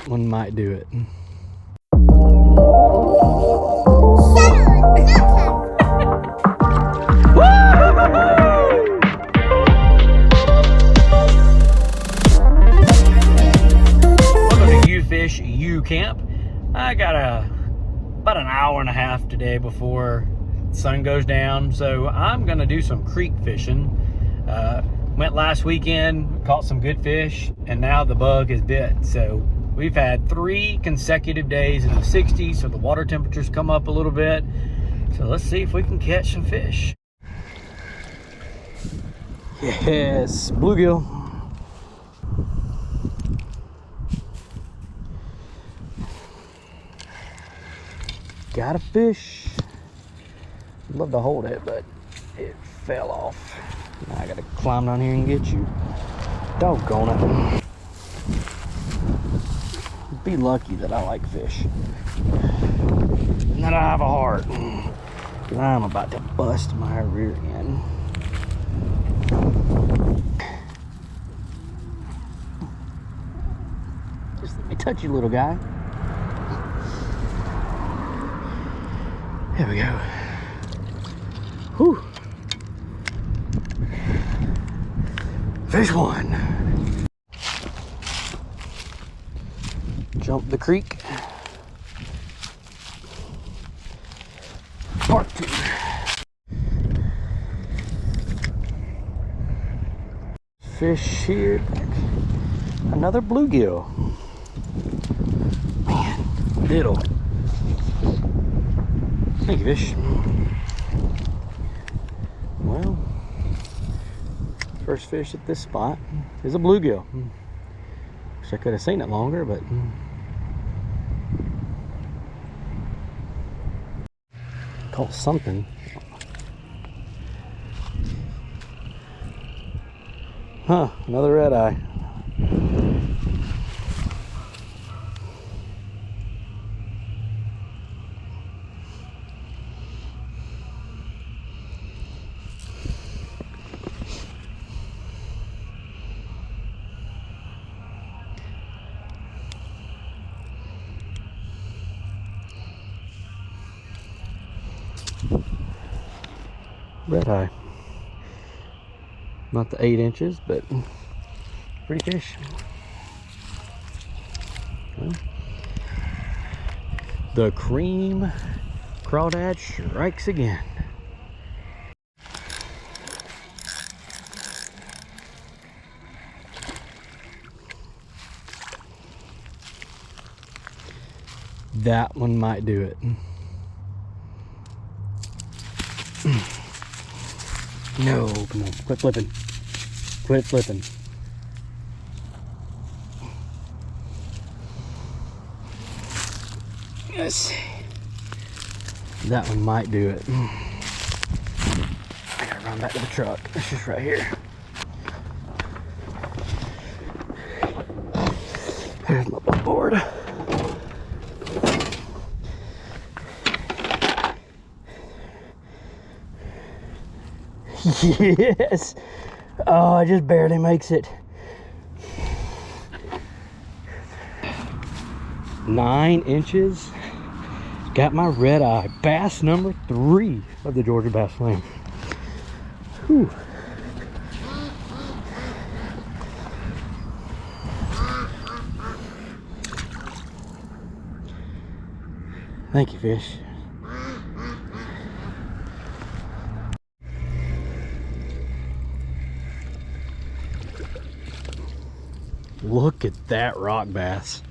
That one might do it. Welcome to UFishUCamp. I got about an hour and a half today before the sun goes down, so I'm gonna do some creek fishing. Went last weekend, caught some good fish, and now the bug has bit. So we've had 3 consecutive days in the 60s, so the water temperatures come up a little bit. So let's see if we can catch some fish. Yes, bluegill. Got a fish. I'd love to hold it, but it fell off. Now I gotta climb down here and get you. Doggone it. Be lucky that I like fish. And that I have a heart. And I'm about to bust my rear end. Just let me touch you, little guy. There we go. Whew. Fish one. Jump the creek. Part 2. Fish here. Another bluegill. Man, little. Thank you, fish. Well, first fish at this spot is a bluegill. Wish I could have seen it longer, but caught something. Huh, another red eye. Red eye. Not the 8 inches, but pretty fish. Well, the cream crawdad strikes again. That one might do it. No, come on, quit flipping. Quit flipping. Yes. That one might do it. I gotta run back to the truck. It's just right here. There's my board. Yes. Oh, it just barely makes it. 9 inches. Got my red eye. Bass number 3 of the Georgia Bass Slam. Whew. Thank you, fish. Look at that rock bass.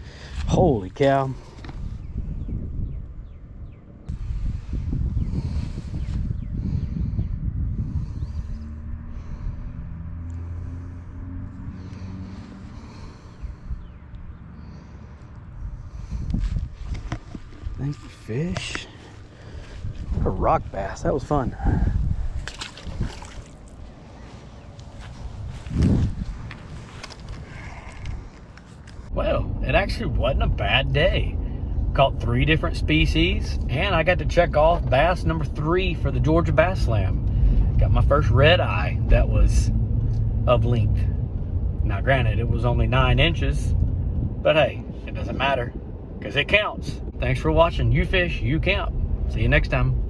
Holy cow. Thank you, fish. What a rock bass. That was fun. Well, it actually wasn't a bad day. Caught 3 different species, and I got to check off bass number 3 for the Georgia Bass Slam. Got my first red eye that was of length. Now granted, it was only 9 inches, but hey, It doesn't matter because it counts. Thanks for watching You Fish, You Camp. See you next time.